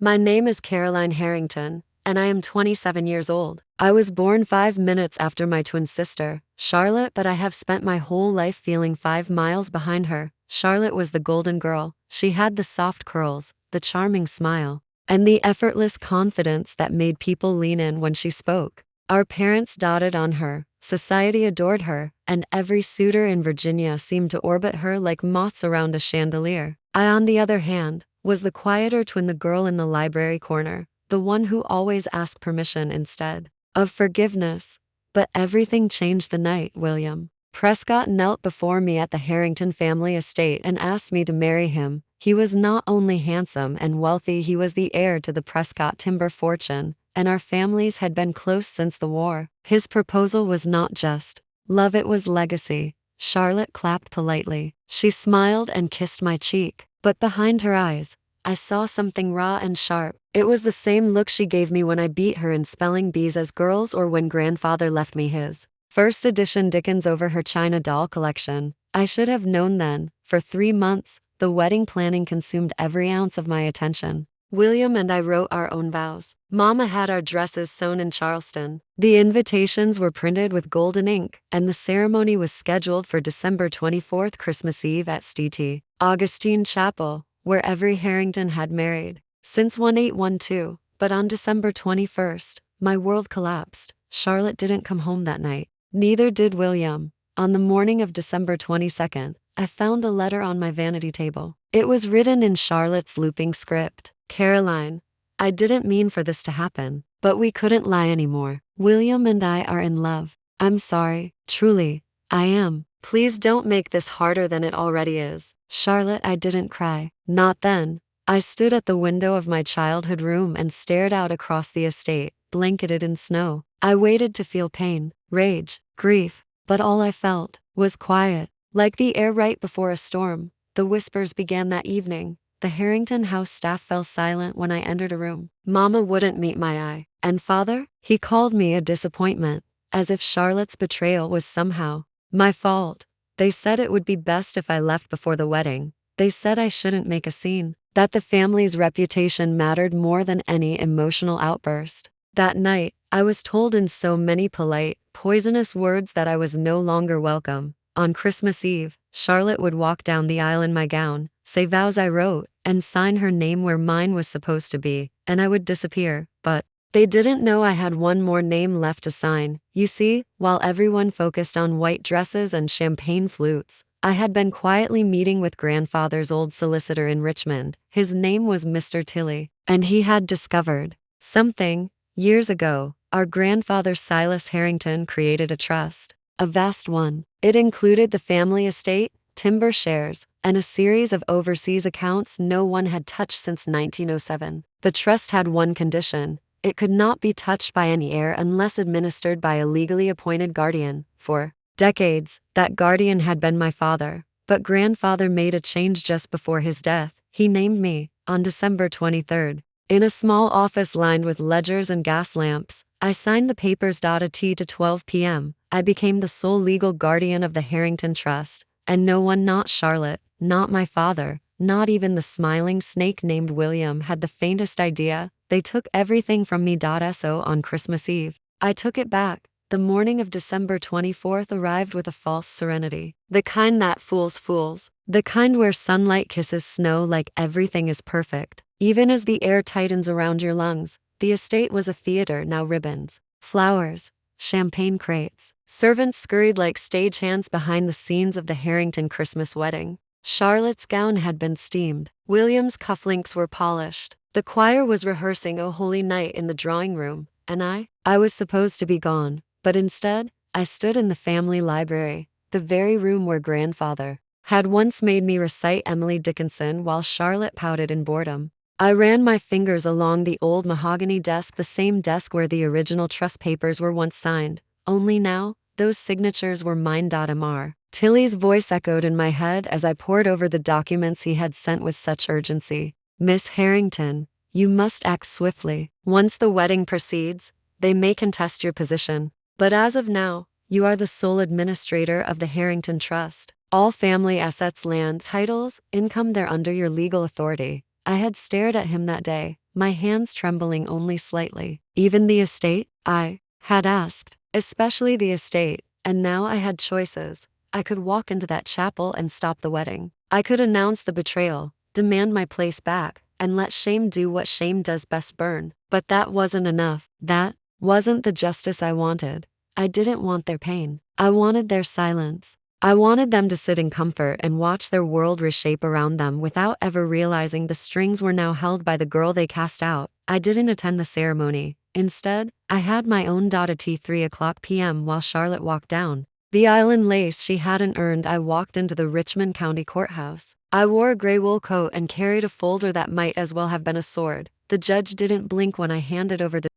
My name is Caroline Harrington, and I am 27 years old. I was born 5 minutes after my twin sister, Charlotte, but I have spent my whole life feeling 5 miles behind her. Charlotte was the golden girl. She had the soft curls, the charming smile, and the effortless confidence that made people lean in when she spoke. Our parents doted on her, society adored her, and every suitor in Virginia seemed to orbit her like moths around a chandelier. I, on the other hand, was the quieter twin, the girl in the library corner, the one who always asked permission instead of forgiveness. But everything changed the night William Prescott knelt before me at the Harrington family estate and asked me to marry him. He was not only handsome and wealthy, he was the heir to the Prescott timber fortune, and our families had been close since the war. His proposal was not just love, it was legacy. Charlotte clapped politely. She smiled and kissed my cheek, but behind her eyes, I saw something raw and sharp. It was the same look she gave me when I beat her in spelling bees as girls, or when grandfather left me his first edition Dickens over her China doll collection. I should have known then. For 3 months, the wedding planning consumed every ounce of my attention. William and I wrote our own vows. Mama had our dresses sewn in Charleston. The invitations were printed with golden ink, and the ceremony was scheduled for December 24th, Christmas Eve at St. Augustine Chapel, where every Harrington had married since 1812. But on December 21st, my world collapsed. Charlotte didn't come home that night. Neither did William. On the morning of December 22nd, I found a letter on my vanity table. It was written in Charlotte's looping script. Caroline, I didn't mean for this to happen, but we couldn't lie anymore. William and I are in love. I'm sorry, truly, I am. Please don't make this harder than it already is. Charlotte, I didn't cry. Not then. I stood at the window of my childhood room and stared out across the estate, blanketed in snow. I waited to feel pain, rage, grief, but all I felt was quiet. Like the air right before a storm, the whispers began that evening. The Harrington house staff fell silent when I entered a room. Mama wouldn't meet my eye. And father? He called me a disappointment, as if Charlotte's betrayal was somehow my fault. They said it would be best if I left before the wedding. They said I shouldn't make a scene, that the family's reputation mattered more than any emotional outburst. That night, I was told in so many polite, poisonous words that I was no longer welcome. On Christmas Eve, Charlotte would walk down the aisle in my gown, say vows I wrote, and sign her name where mine was supposed to be, and I would disappear. But they didn't know I had one more name left to sign. You see, while everyone focused on white dresses and champagne flutes, I had been quietly meeting with grandfather's old solicitor in Richmond. His name was Mr. Tilley, and he had discovered something. Years ago, our grandfather Silas Harrington created a trust, a vast one. It included the family estate, timber shares, and a series of overseas accounts no one had touched since 1907. The trust had one condition: it could not be touched by any heir unless administered by a legally appointed guardian. For decades, that guardian had been my father, but grandfather made a change just before his death. He named me, on December 23rd. In a small office lined with ledgers and gas lamps, I signed the papers. At 10 to 12 p.m., I became the sole legal guardian of the Harrington Trust, and no one, not Charlotte, not my father, not even the smiling snake named William, had the faintest idea. They took everything from me. So on Christmas Eve, I took it back. The morning of December 24th arrived with a false serenity. The kind that fools fools. The kind where sunlight kisses snow like everything is perfect. Even as the air tightens around your lungs. The estate was a theater now. Ribbons, flowers, champagne crates. Servants scurried like stagehands behind the scenes of the Harrington Christmas wedding. Charlotte's gown had been steamed. William's cufflinks were polished. The choir was rehearsing O Holy Night in the drawing room, and I was supposed to be gone, but instead, I stood in the family library, the very room where grandfather had once made me recite Emily Dickinson while Charlotte pouted in boredom. I ran my fingers along the old mahogany desk, the same desk where the original trust papers were once signed, only now, those signatures were mine. Mr. Tilley's voice echoed in my head as I pored over the documents he had sent with such urgency. Miss Harrington, you must act swiftly. Once the wedding proceeds, they may contest your position. But as of now, you are the sole administrator of the Harrington Trust. All family assets, land, titles, income, they're under your legal authority. I had stared at him that day, my hands trembling only slightly. Even the estate? I had asked. Especially the estate, and now I had choices. I could walk into that chapel and stop the wedding. I could announce the betrayal, demand my place back, and let shame do what shame does best, burn. But that wasn't enough. That wasn't the justice I wanted. I didn't want their pain. I wanted their silence. I wanted them to sit in comfort and watch their world reshape around them without ever realizing the strings were now held by the girl they cast out. I didn't attend the ceremony. Instead, I had my own tea 3:00 p.m. while Charlotte walked down the aisle in lace she hadn't earned. I walked into the Richmond County Courthouse. I wore a gray wool coat and carried a folder that might as well have been a sword. The judge didn't blink when I handed over the.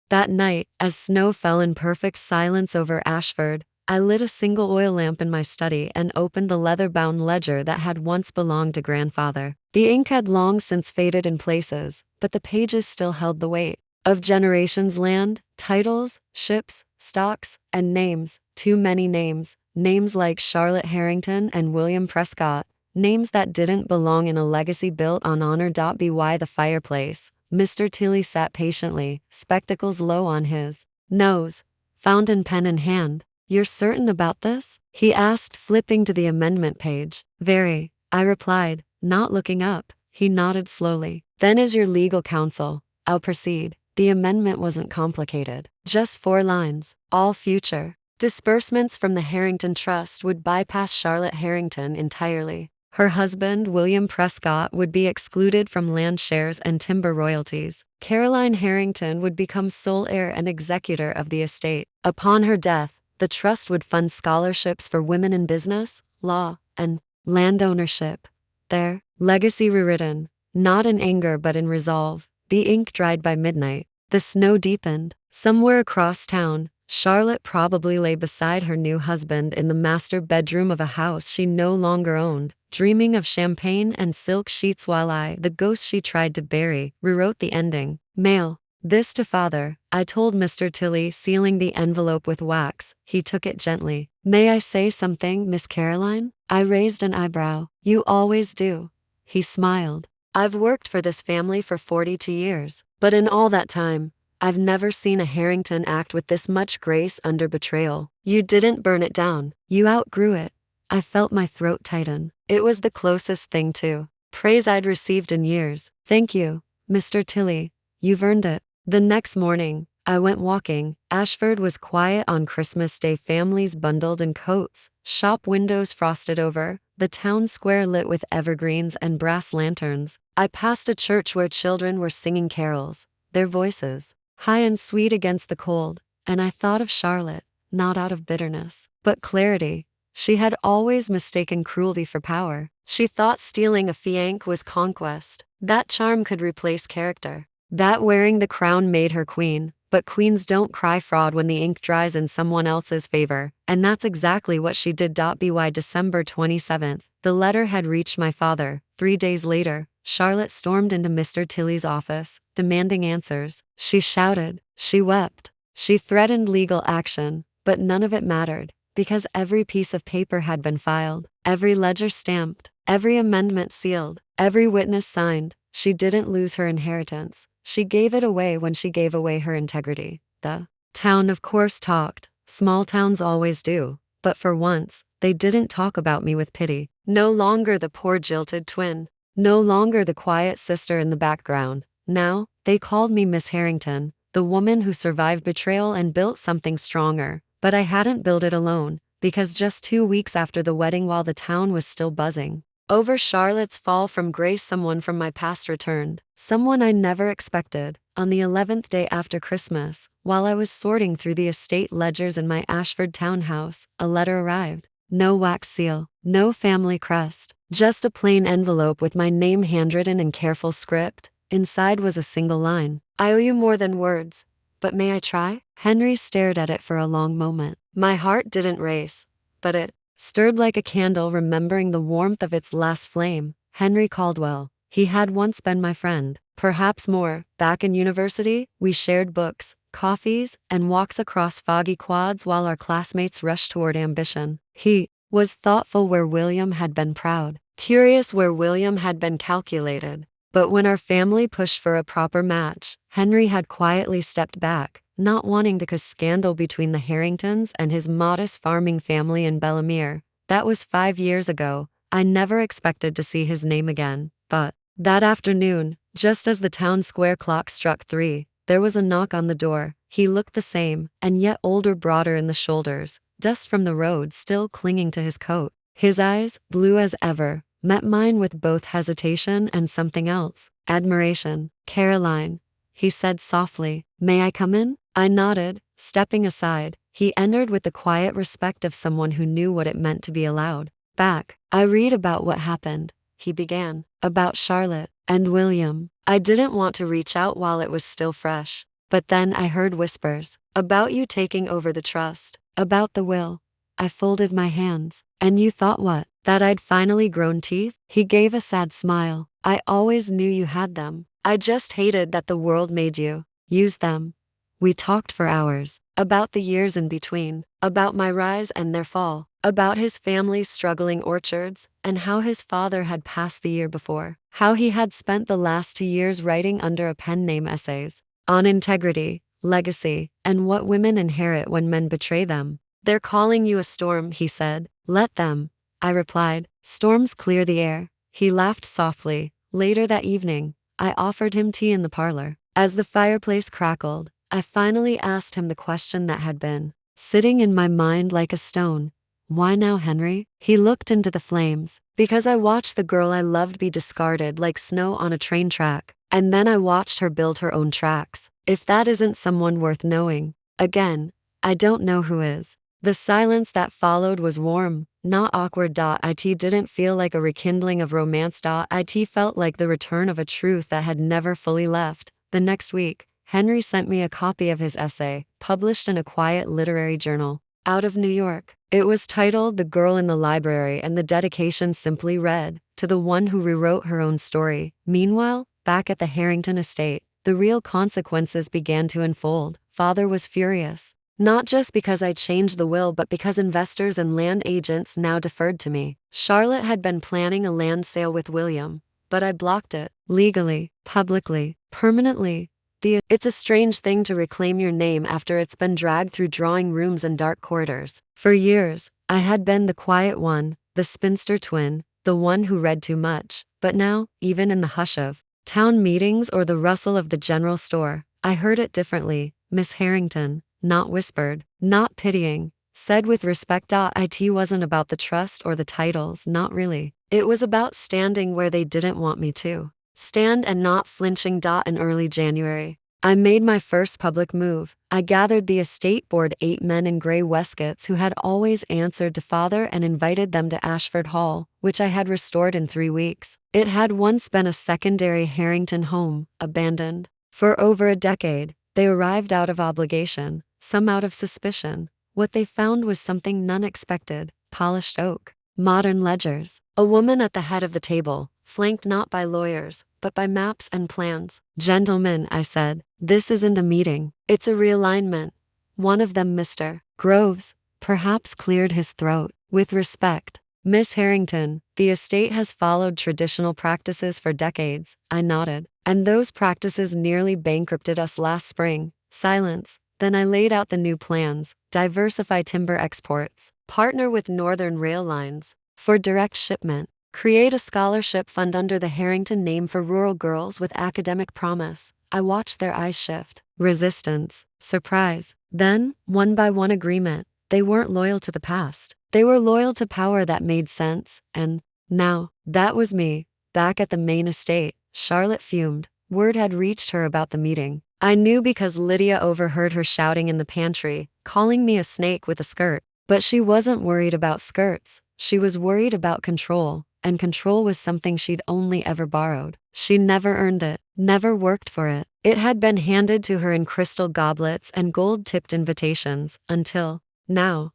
That night, as snow fell in perfect silence over Ashford, I lit a single oil lamp in my study and opened the leather-bound ledger that had once belonged to grandfather. The ink had long since faded in places, but the pages still held the weight of generations, land, titles, ships, stocks, and names. Too many names. Names like Charlotte Harrington and William Prescott. Names that didn't belong in a legacy built on honor. By the fireplace, Mr. Tilley sat patiently, spectacles low on his nose, fountain pen in hand. "You're certain about this?" he asked, flipping to the amendment page. "Very," I replied, not looking up. He nodded slowly. "Then as your legal counsel, I'll proceed." The amendment wasn't complicated. Just 4 lines. All future disbursements from the Harrington Trust would bypass Charlotte Harrington entirely. Her husband, William Prescott, would be excluded from land shares and timber royalties. Caroline Harrington would become sole heir and executor of the estate. Upon her death, the trust would fund scholarships for women in business, law, and land ownership. Their legacy rewritten, not in anger but in resolve. The ink dried by midnight. The snow deepened. Somewhere across town, Charlotte probably lay beside her new husband in the master bedroom of a house she no longer owned, dreaming of champagne and silk sheets while I, the ghost she tried to bury, rewrote the ending. Mail. This to father, I told Mr. Tilley, sealing the envelope with wax. He took it gently. "May I say something, Miss Caroline?" I raised an eyebrow. "You always do." He smiled. "I've worked for this family for 42 years, but in all that time, I've never seen a Harrington act with this much grace under betrayal. You didn't burn it down. You outgrew it." I felt my throat tighten. It was the closest thing to praise I'd received in years. "Thank you, Mr. Tilley. You've earned it." The next morning, I went walking. Ashford was quiet on Christmas Day. Families bundled in coats, shop windows frosted over, the town square lit with evergreens and brass lanterns. I passed a church where children were singing carols, their voices high and sweet against the cold, and I thought of Charlotte, not out of bitterness, but clarity. She had always mistaken cruelty for power. She thought stealing a fiancé was conquest. That charm could replace character. That wearing the crown made her queen, but queens don't cry fraud when the ink dries in someone else's favor, and that's exactly what she did. By December 27th, the letter had reached my father. 3 days later, Charlotte stormed into Mr. Tilley's office, demanding answers. She shouted. She wept. She threatened legal action, but none of it mattered, because every piece of paper had been filed, every ledger stamped, every amendment sealed, every witness signed. She didn't lose her inheritance. She gave it away when she gave away her integrity. The town of course talked. Small towns always do. But for once, they didn't talk about me with pity. No longer the poor jilted twin. No longer the quiet sister in the background. Now, they called me Miss Harrington, the woman who survived betrayal and built something stronger. But I hadn't built it alone, because just 2 weeks after the wedding, while the town was still buzzing over Charlotte's fall from grace, someone from my past returned. Someone I never expected. On the 11th day after Christmas, while I was sorting through the estate ledgers in my Ashford townhouse, a letter arrived. No wax seal, no family crest, just a plain envelope with my name handwritten in careful script. Inside was a single line. "I owe you more than words, but may I try?" Henry stared at it for a long moment. My heart didn't race, but it stirred like a candle, remembering the warmth of its last flame. Henry Caldwell. He had once been my friend. Perhaps more. Back in university, we shared books, coffees, and walks across foggy quads while our classmates rushed toward ambition. He was thoughtful where William had been proud, curious where William had been calculated. But when our family pushed for a proper match, Henry had quietly stepped back, not wanting to cause scandal between the Harringtons and his modest farming family in Bellemere. That was 5 years ago. I never expected to see his name again. But that afternoon, just as the town square clock struck 3, there was a knock on the door. He looked the same, and yet older, broader in the shoulders, dust from the road still clinging to his coat. His eyes, blue as ever, met mine with both hesitation and something else, admiration. "Caroline," he said softly, "may I come in?" I nodded, stepping aside. He entered with the quiet respect of someone who knew what it meant to be allowed. "Back. I read about what happened," he began. "About Charlotte and William." I didn't want to reach out while it was still fresh. But then I heard whispers. "About you taking over the trust. About the will." I folded my hands. "And you thought what? That I'd finally grown teeth?" He gave a sad smile. "I always knew you had them. I just hated that the world made you use them." We talked for hours. About the years in between. About my rise and their fall. About his family's struggling orchards, and how his father had passed the year before. How he had spent the last 2 years writing under a pen name essays on integrity, legacy, and what women inherit when men betray them. "They're calling you a storm," he said. "Let them," I replied. "Storms clear the air." He laughed softly. Later that evening, I offered him tea in the parlor. As the fireplace crackled, I finally asked him the question that had been sitting in my mind like a stone. "Why now, Henry?" He looked into the flames. "Because I watched the girl I loved be discarded like snow on a train track. And then I watched her build her own tracks. If that isn't someone worth knowing, again, I don't know who is." The silence that followed was warm, not awkward. It didn't feel like a rekindling of romance. It felt like the return of a truth that had never fully left. The next week, Henry sent me a copy of his essay, published in a quiet literary journal out of New York. It was titled "The Girl in the Library," and the dedication simply read, "To the one who rewrote her own story." Meanwhile, back at the Harrington estate, the real consequences began to unfold. Father was furious. Not just because I changed the will, but because investors and land agents now deferred to me. Charlotte had been planning a land sale with William, but I blocked it. Legally, publicly, permanently. It's a strange thing to reclaim your name after it's been dragged through drawing rooms and dark corridors. For years, I had been the quiet one, the spinster twin, the one who read too much. But now, even in the hush of town meetings or the rustle of the general store, I heard it differently. "Miss Harrington," not whispered, not pitying, said with respect. It wasn't about the trust or the titles, not really. It was about standing where they didn't want me to stand and not flinching. In early January, I made my first public move. I gathered the estate board, 8 men in gray waistcoats who had always answered to Father, and invited them to Ashford Hall, which I had restored in 3 weeks. It had once been a secondary Harrington home, abandoned for over a decade. They arrived out of obligation, some out of suspicion. What they found was something none expected: polished oak, modern ledgers, a woman at the head of the table, flanked not by lawyers, but by maps and plans. "Gentlemen," I said, "this isn't a meeting. It's a realignment." One of them, Mr. Groves, perhaps cleared his throat. "With respect, Miss Harrington, the estate has followed traditional practices for decades." I nodded. "And those practices nearly bankrupted us last spring." Silence. Then I laid out the new plans: diversify timber exports, partner with Northern Rail Lines for direct shipment, create a scholarship fund under the Harrington name for rural girls with academic promise. I watched their eyes shift. Resistance, surprise. Then, one by one, agreement. They weren't loyal to the past. They were loyal to power that made sense. And now, that was me, back at the main estate. Charlotte fumed. Word had reached her about the meeting. I knew because Lydia overheard her shouting in the pantry, calling me a snake with a skirt. But she wasn't worried about skirts. She was worried about control, and control was something she'd only ever borrowed. She never earned it, never worked for it. It had been handed to her in crystal goblets and gold-tipped invitations, until now,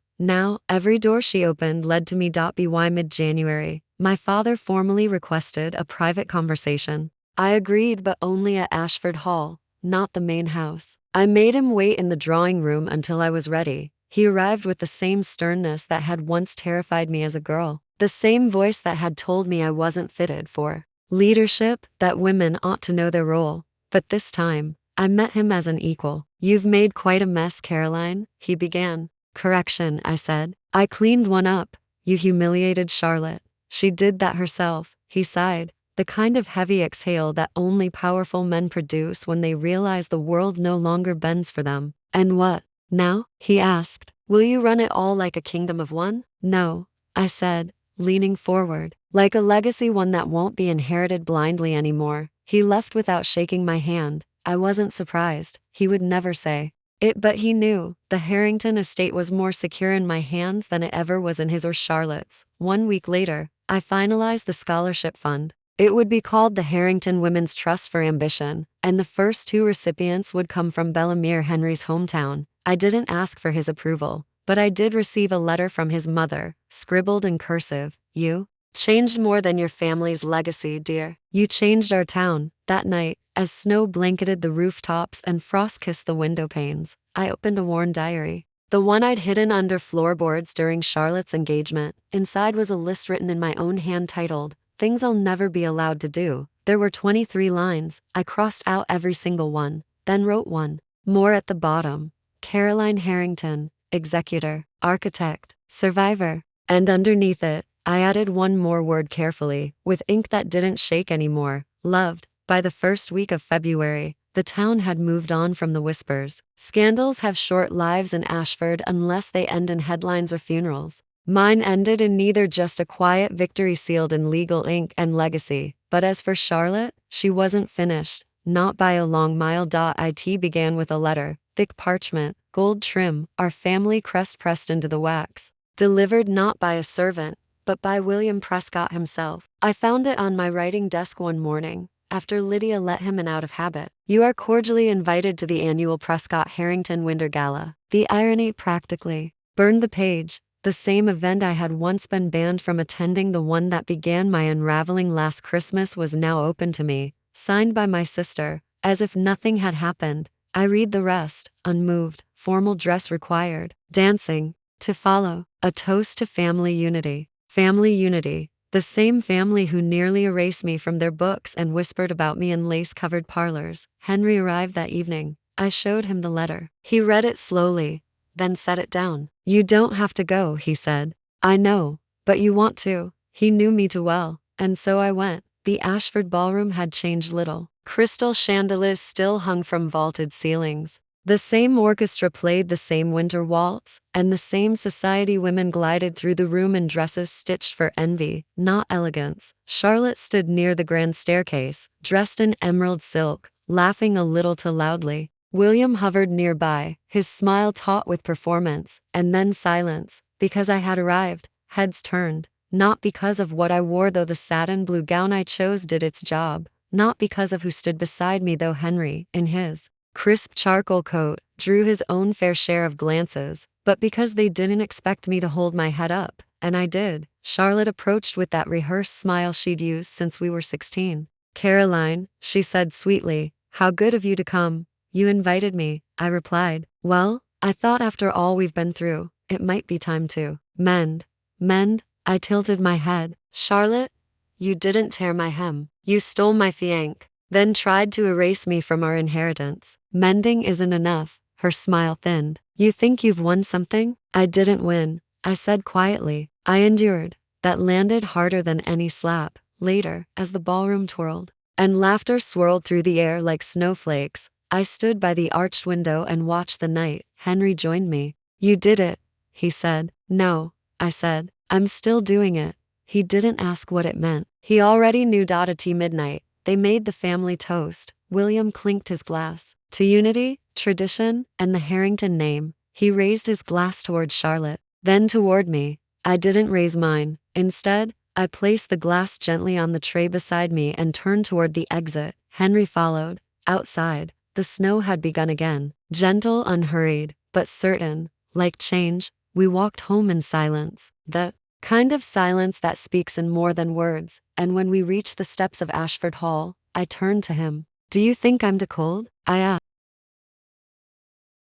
every door she opened led to me. By mid-January, my father formally requested a private conversation. I agreed, but only at Ashford Hall, not the main house. I made him wait in the drawing room until I was ready. He arrived with the same sternness that had once terrified me as a girl, the same voice that had told me I wasn't fitted for leadership, that women ought to know their role. But this time, I met him as an equal. "You've made quite a mess, Caroline," he began. "Correction," I said. "I cleaned one up. You humiliated Charlotte." "She did that herself," he sighed, the kind of heavy exhale that only powerful men produce when they realize the world no longer bends for them. "And what now?" he asked. "Will you run it all like a kingdom of one?" "No," I said, leaning forward. "Like a legacy, one that won't be inherited blindly anymore." He left without shaking my hand. I wasn't surprised. He would never say it, but he knew. The Harrington estate was more secure in my hands than it ever was in his or Charlotte's. 1 week later, I finalized the scholarship fund. It would be called the Harrington Women's Trust for Ambition, and the first 2 recipients would come from Bellemere, Henry's hometown. I didn't ask for his approval, but I did receive a letter from his mother, scribbled in cursive. "You changed more than your family's legacy, dear. You changed our town." That night, as snow blanketed the rooftops and frost kissed the window panes, I opened a worn diary. The one I'd hidden under floorboards during Charlotte's engagement. Inside was a list written in my own hand titled, "Things I'll Never Be Allowed to Do." There were 23 lines. I crossed out every single one, then wrote one more at the bottom. "Caroline Harrington, executor, architect, survivor." And underneath it, I added one more word carefully, with ink that didn't shake anymore: "Loved." By the first week of February, the town had moved on from the whispers. Scandals have short lives in Ashford unless they end in headlines or funerals. Mine ended in neither, just a quiet victory sealed in legal ink and legacy. But as for Charlotte, she wasn't finished. Not by a long mile. It began with a letter, thick parchment, gold trim, our family crest pressed into the wax. Delivered not by a servant, but by William Prescott himself. I found it on my writing desk one morning, after Lydia let him in out of habit. "You are cordially invited to the annual Prescott Harrington Winter Gala." The irony practically burned the page. The same event I had once been banned from attending, the one that began my unraveling last Christmas, was now open to me, signed by my sister. As if nothing had happened, I read the rest, unmoved. Formal dress required. Dancing to follow. A toast to family unity. Family unity. The same family who nearly erased me from their books and whispered about me in lace-covered parlors. Henry arrived that evening. I showed him the letter. He read it slowly, then set it down. "You don't have to go," he said. "I know, but you want to." He knew me too well, and so I went. The Ashford ballroom had changed little. Crystal chandeliers still hung from vaulted ceilings. The same orchestra played the same winter waltz, and the same society women glided through the room in dresses stitched for envy, not elegance. Charlotte stood near the grand staircase, dressed in emerald silk, laughing a little too loudly. William hovered nearby, his smile taut with performance, and then silence, because I had arrived. Heads turned, not because of what I wore, though the satin blue gown I chose did its job, not because of who stood beside me, though Henry, in his crisp charcoal coat, drew his own fair share of glances, but because they didn't expect me to hold my head up, and I did. Charlotte approached with that rehearsed smile she'd used since we were 16. "Caroline," she said sweetly, "how good of you to come." "You invited me," I replied. "Well, I thought after all we've been through, it might be time to mend." "Mend?" I tilted my head. "Charlotte, you didn't tear my hem. You stole my fiancé, then tried to erase me from our inheritance. Mending isn't enough." Her smile thinned. "You think you've won something?" "I didn't win," I said quietly. "I endured." That landed harder than any slap. Later, as the ballroom twirled, and laughter swirled through the air like snowflakes, I stood by the arched window and watched the night. Henry joined me. "You did it," he said. "No," I said. "I'm still doing it." He didn't ask what it meant. He already knew. At midnight, they made the family toast. William clinked his glass. To unity, tradition, and the Harrington name. He raised his glass toward Charlotte, then toward me. I didn't raise mine. Instead, I placed the glass gently on the tray beside me and turned toward the exit. Henry followed. Outside, the snow had begun again. Gentle, unhurried, but certain, like change, we walked home in silence. The kind of silence that speaks in more than words. And when we reached the steps of Ashford Hall, I turned to him. "Do you think I'm too cold?" I asked.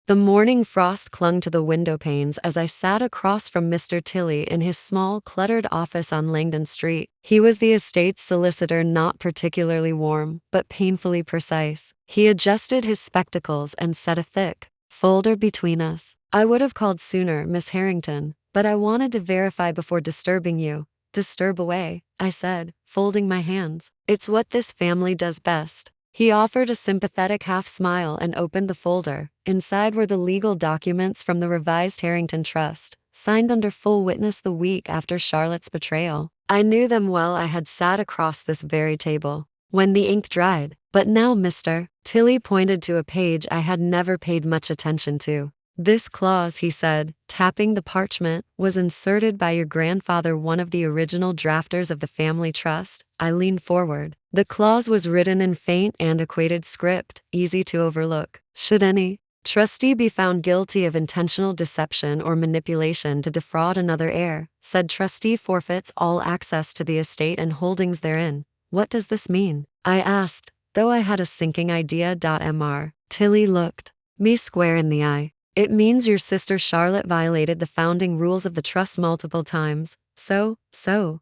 The morning frost clung to the window panes as I sat across from Mr. Tilley in his small, cluttered office on Langdon Street. He was the estate's solicitor, not particularly warm, but painfully precise. He adjusted his spectacles and set a thick folder between us. "I would have called sooner, Miss Harrington, but I wanted to verify before disturbing you." "Disturb away," I said, folding my hands. "It's what this family does best." He offered a sympathetic half smile and opened the folder. Inside were the legal documents from the revised Harrington Trust, signed under full witness the week after Charlotte's betrayal. I knew them well. I had sat across this very table when the ink dried. "But now, Mr. Tilley pointed to a page I had never paid much attention to. "This clause," he said, tapping the parchment, "was inserted by your grandfather, one of the original drafters of the family trust." I leaned forward. The clause was written in faint, antiquated script, easy to overlook. "Should any trustee be found guilty of intentional deception or manipulation to defraud another heir, said trustee forfeits all access to the estate and holdings therein." "What does this mean?" I asked, though I had a sinking idea. Mr. Tilley looked me square in the eye. "It means your sister Charlotte violated the founding rules of the trust multiple times. So,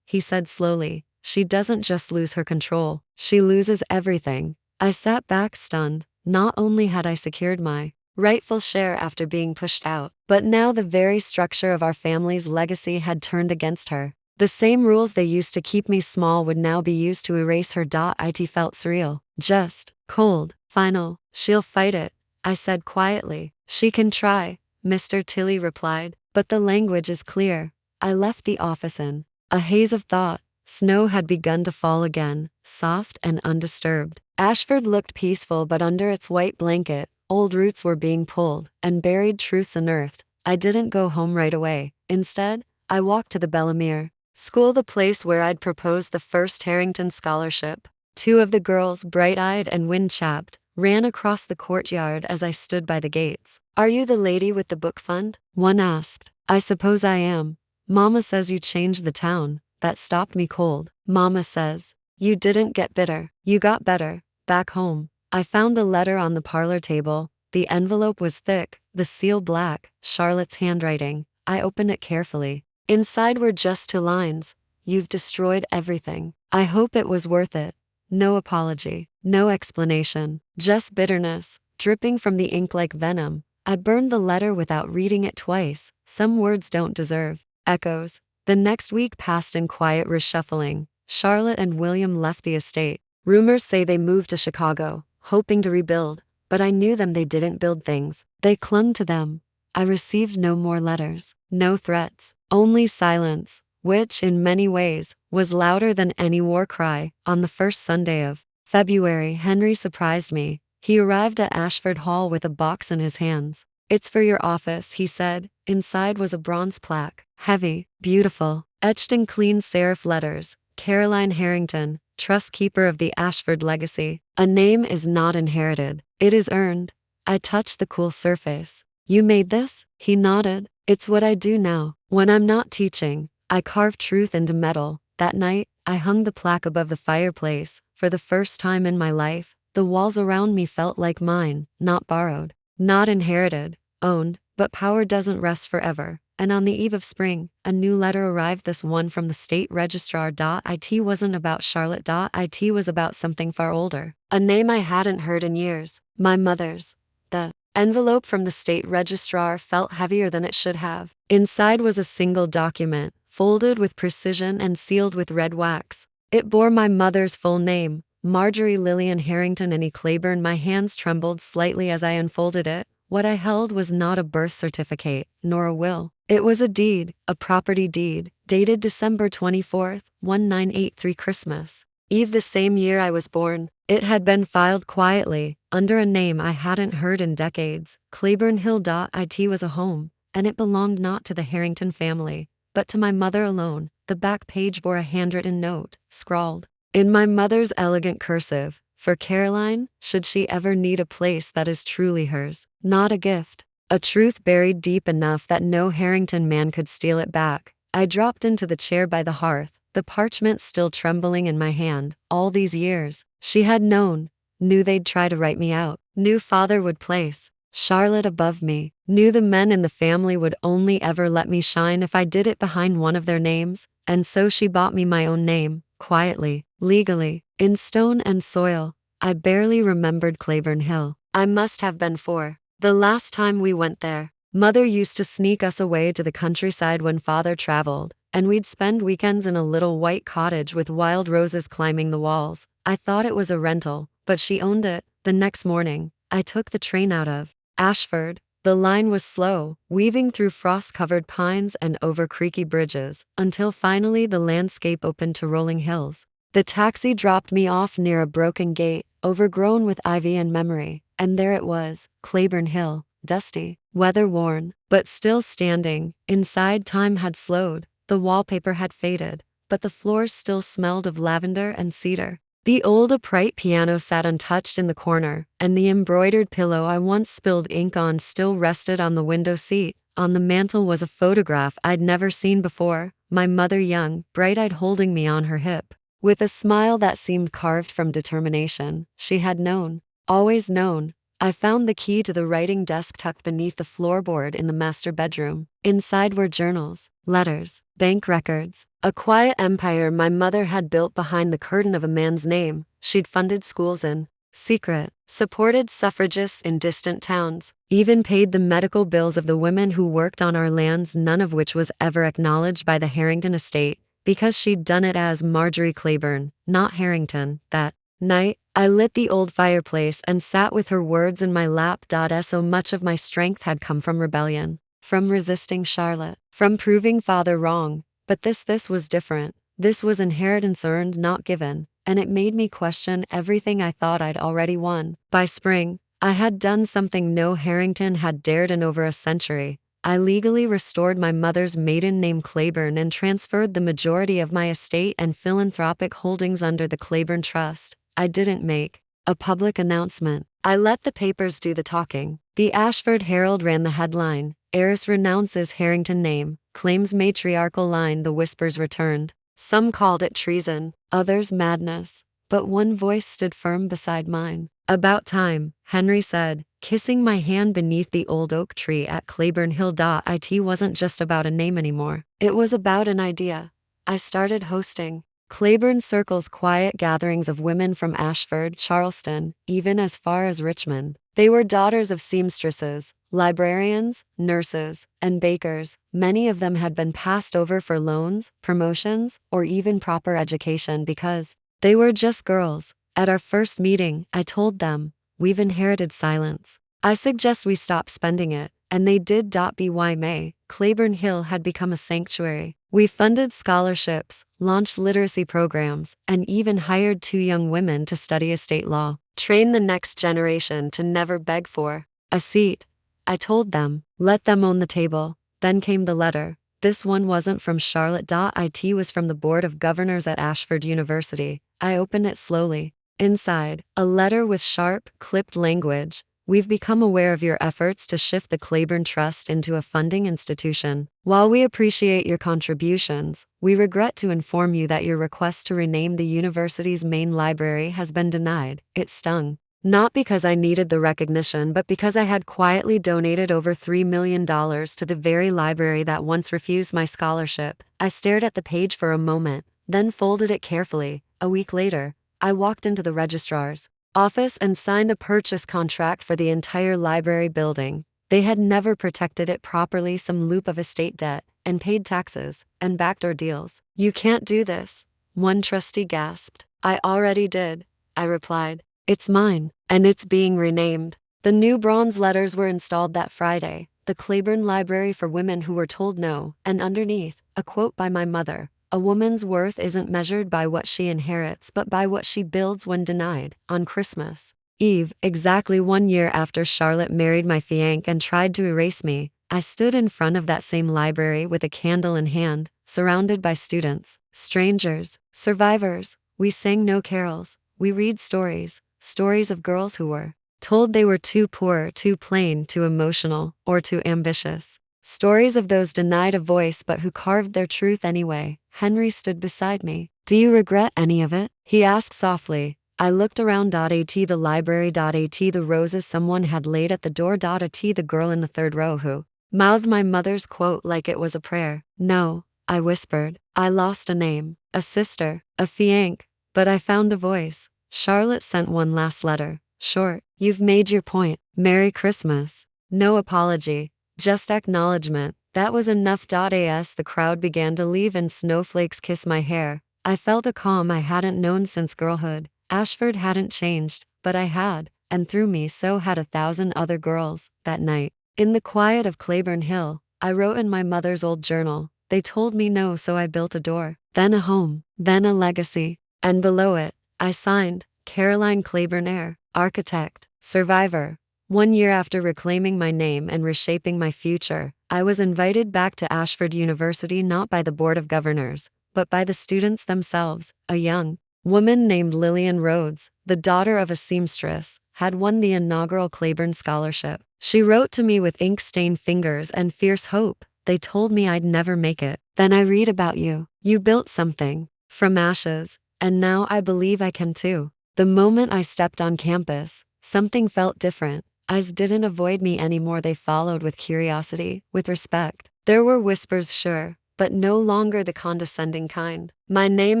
he said slowly, she doesn't just lose her control, she loses everything." I sat back stunned. Not only had I secured my rightful share after being pushed out, but now the very structure of our family's legacy had turned against her. The same rules they used to keep me small would now be used to erase her. It felt surreal. Just cold. "Final. She'll fight it," I said quietly. "She can try," Mr. Tilley replied, "but the language is clear." I left the office in a haze of thought. Snow had begun to fall again, soft and undisturbed. Ashford looked peaceful, but under its white blanket, old roots were being pulled, and buried truths unearthed. I didn't go home right away. Instead, I walked to the Bellemere School, the place where I'd proposed the first Harrington scholarship. Two of the girls, bright-eyed and wind-chapped, ran across the courtyard as I stood by the gates. "Are you the lady with the book fund?" one asked. "I suppose I am. Mama says you changed the town." That stopped me cold. "Mama says you didn't get bitter. You got better. Back home." I found a letter on the parlor table. The envelope was thick, the seal black, Charlotte's handwriting. I opened it carefully. Inside were just 2 lines. "You've destroyed everything. I hope it was worth it." No apology, no explanation, just bitterness, dripping from the ink like venom. I burned the letter without reading it twice. Some words don't deserve echoes. The next week passed in quiet reshuffling. Charlotte and William left the estate. Rumors say they moved to Chicago, hoping to rebuild, but I knew them. They didn't build things, they clung to them. I received no more letters, no threats, only silence, which, in many ways, was louder than any war cry. On the first Sunday of February, Henry surprised me. He arrived at Ashford Hall with a box in his hands. "It's for your office," he said. Inside was a bronze plaque, heavy, beautiful, etched in clean serif letters. "Caroline Harrington, trust keeper of the Ashford legacy. A name is not inherited, it is earned." I touched the cool surface. "You made this?" He nodded. "It's what I do now. When I'm not teaching, I carve truth into metal." That night, I hung the plaque above the fireplace. For the first time in my life, the walls around me felt like mine, not borrowed, not inherited, owned. But power doesn't rest forever. And on the eve of spring, a new letter arrived, this one from the state registrar. It wasn't about Charlotte. It was about something far older, a name I hadn't heard in years, my mother's. The envelope from the state registrar felt heavier than it should have. Inside was a single document, folded with precision and sealed with red wax. It bore my mother's full name, Marjorie Lillian Harrington and Claybourne. My hands trembled slightly as I unfolded it. What I held was not a birth certificate, nor a will. It was a deed, a property deed, dated December 24th, 1983, Christmas Eve, the same year I was born. It had been filed quietly, under a name I hadn't heard in decades. Claybourne Hill. It was a home, and it belonged not to the Harrington family, but to my mother alone. The back page bore a handwritten note, scrawled in my mother's elegant cursive, "For Caroline, should she ever need a place that is truly hers, not a gift." A truth buried deep enough that no Harrington man could steal it back. I dropped into the chair by the hearth, the parchment still trembling in my hand. All these years, she had knew they'd try to write me out, knew father would place Charlotte above me. Knew the men in the family would only ever let me shine if I did it behind one of their names, and so she bought me my own name, quietly, legally, in stone and soil. I barely remembered Claybourne Hill. I must have been 4. The last time we went there, Mother used to sneak us away to the countryside when Father traveled, and we'd spend weekends in a little white cottage with wild roses climbing the walls. I thought it was a rental, but she owned it. The next morning, I took the train out of Ashford. The line was slow, weaving through frost-covered pines and over creaky bridges, until finally the landscape opened to rolling hills. The taxi dropped me off near a broken gate, overgrown with ivy and memory, and there it was, Claybourne Hill, dusty, weather-worn, but still standing. Inside, time had slowed, the wallpaper had faded, but the floors still smelled of lavender and cedar. The old upright piano sat untouched in the corner, and the embroidered pillow I once spilled ink on still rested on the window seat. On the mantel was a photograph I'd never seen before, my mother young, bright-eyed, holding me on her hip. With a smile that seemed carved from determination, she had known, always known. I found the key to the writing desk tucked beneath the floorboard in the master bedroom. Inside were journals, letters, bank records, a quiet empire my mother had built behind the curtain of a man's name. She'd funded schools in secret, supported suffragists in distant towns, even paid the medical bills of the women who worked on our lands, none of which was ever acknowledged by the Harrington estate, because she'd done it as Marjorie Claybourne, not Harrington. That night, I lit the old fireplace and sat with her words in my lap. So much of my strength had come from rebellion, from resisting Charlotte, from proving Father wrong. But this was different. This was inheritance earned, not given, and it made me question everything I thought I'd already won. By spring, I had done something no Harrington had dared in over a century. I legally restored my mother's maiden name Claybourne and transferred the majority of my estate and philanthropic holdings under the Claybourne Trust. I didn't make a public announcement. I let the papers do the talking. The Ashford Herald ran the headline, "Heiress renounces Harrington name, claims matriarchal line." The whispers returned. Some called it treason, others madness, but one voice stood firm beside mine. "About time," Henry said, kissing my hand beneath the old oak tree at Claybourne Hill. It wasn't just about a name anymore. It was about an idea. I started hosting Claybourne circles, quiet gatherings of women from Ashford, Charleston, even as far as Richmond. They were daughters of seamstresses, librarians, nurses, and bakers. Many of them had been passed over for loans, promotions, or even proper education because they were just girls. At our first meeting, I told them, "We've inherited silence. I suggest we stop spending it," and they did. By May, Claybourne Hill had become a sanctuary. We funded scholarships, launched literacy programs, and even hired 2 young women to study estate law. Train the next generation to never beg for a seat. I told them, let them own the table. Then came the letter. This one wasn't from Charlotte. It was from the Board of Governors at Ashford University. I opened it slowly. Inside, a letter with sharp, clipped language. "We've become aware of your efforts to shift the Claybourne Trust into a funding institution. While we appreciate your contributions, we regret to inform you that your request to rename the university's main library has been denied." It stung. Not because I needed the recognition, but because I had quietly donated over $3 million to the very library that once refused my scholarship. I stared at the page for a moment, then folded it carefully. A week later, I walked into the registrar's office and signed a purchase contract for the entire library building. They had never protected it properly, some loop of estate debt, and paid taxes, and backdoor deals. "You can't do this," one trustee gasped. "I already did," I replied. "It's mine, and it's being renamed." The new bronze letters were installed that Friday, "The Claybourne Library for Women Who Were Told No," and underneath, a quote by my mother. "A woman's worth isn't measured by what she inherits but by what she builds when denied." On Christmas Eve, exactly 1 year after Charlotte married my fiancé and tried to erase me, I stood in front of that same library with a candle in hand, surrounded by students, strangers, survivors. We sang no carols. We read stories, stories of girls who were told they were too poor, too plain, too emotional, or too ambitious. Stories of those denied a voice but who carved their truth anyway. Henry stood beside me. "Do you regret any of it?" he asked softly, I looked around. At the library. At the roses someone had laid at the door. At the girl in the third row who mouthed my mother's quote like it was a prayer. No, I whispered. I lost a name, a sister, a fiancé, but I found a voice. Charlotte sent one last letter. Short. You've made your point. Merry Christmas. No apology, just acknowledgement. That was enough. As the crowd began to leave and snowflakes kissed my hair, I felt a calm I hadn't known since girlhood. Ashford hadn't changed, but I had, and through me so had 1,000 other girls. That night, in the quiet of Claybourne Hill, I wrote in my mother's old journal. They told me no, so I built a door, then a home, then a legacy, and below it, I signed, Caroline Claybourne, heir, architect, survivor. 1 year after reclaiming my name and reshaping my future, I was invited back to Ashford University not by the Board of Governors, but by the students themselves. A young woman named Lillian Rhodes, the daughter of a seamstress, had won the inaugural Claybourne Scholarship. She wrote to me with ink-stained fingers and fierce hope. They told me I'd never make it. Then I read about you. You built something from ashes, and now I believe I can too. The moment I stepped on campus, something felt different. Eyes didn't avoid me anymore, they followed with curiosity, with respect. There were whispers, sure, but no longer the condescending kind. My name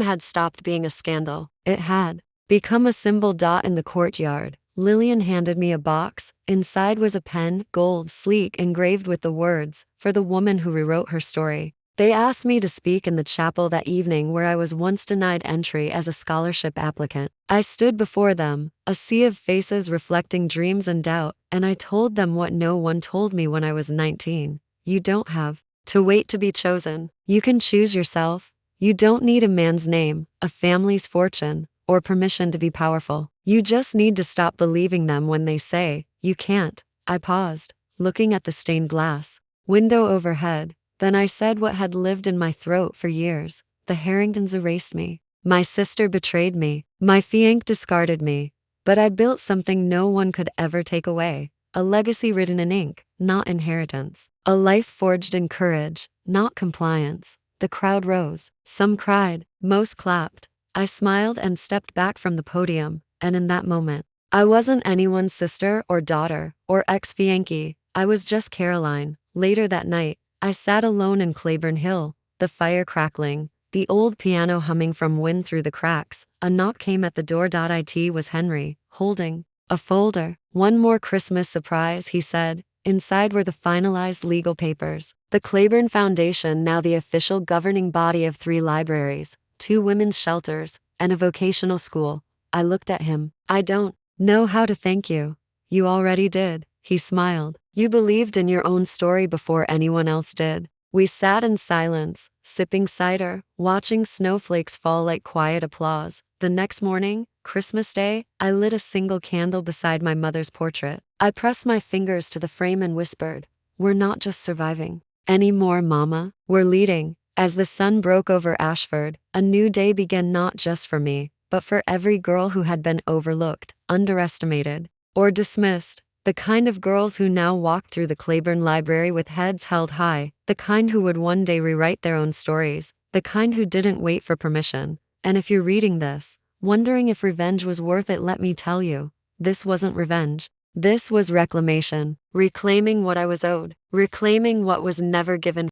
had stopped being a scandal. It had become a symbol. In the courtyard, Lillian handed me a box. Inside was a pen, gold, sleek, engraved with the words, "For the woman who rewrote her story." They asked me to speak in the chapel that evening where I was once denied entry as a scholarship applicant. I stood before them, a sea of faces reflecting dreams and doubt, and I told them what no one told me when I was 19. You don't have to wait to be chosen. You can choose yourself. You don't need a man's name, a family's fortune, or permission to be powerful. You just need to stop believing them when they say, you can't. I paused, looking at the stained glass window overhead. Then I said what had lived in my throat for years. The Harringtons erased me. My sister betrayed me. My fiancé discarded me. But I built something no one could ever take away. A legacy written in ink, not inheritance. A life forged in courage, not compliance. The crowd rose. Some cried, most clapped. I smiled and stepped back from the podium, and in that moment, I wasn't anyone's sister or daughter or ex-fiancé. I was just Caroline. Later that night, I sat alone in Claybourne Hill, the fire crackling, the old piano humming from wind through the cracks. A knock came at the door. It was Henry, holding a folder. One more Christmas surprise, he said. Inside were the finalized legal papers. The Claybourne Foundation, now the official governing body of 3 libraries, 2 women's shelters, and a vocational school. I looked at him. I don't know how to thank you. You already did, he smiled. You believed in your own story before anyone else did. We sat in silence, sipping cider, watching snowflakes fall like quiet applause. The next morning, Christmas Day, I lit a single candle beside my mother's portrait. I pressed my fingers to the frame and whispered, "We're not just surviving anymore, Mama. We're leading." As the sun broke over Ashford, a new day began, not just for me, but for every girl who had been overlooked, underestimated, or dismissed. The kind of girls who now walked through the Claybourne Library with heads held high, the kind who would one day rewrite their own stories, the kind who didn't wait for permission. And if you're reading this, wondering if revenge was worth it, let me tell you, this wasn't revenge. This was reclamation, reclaiming what I was owed, reclaiming what was never given.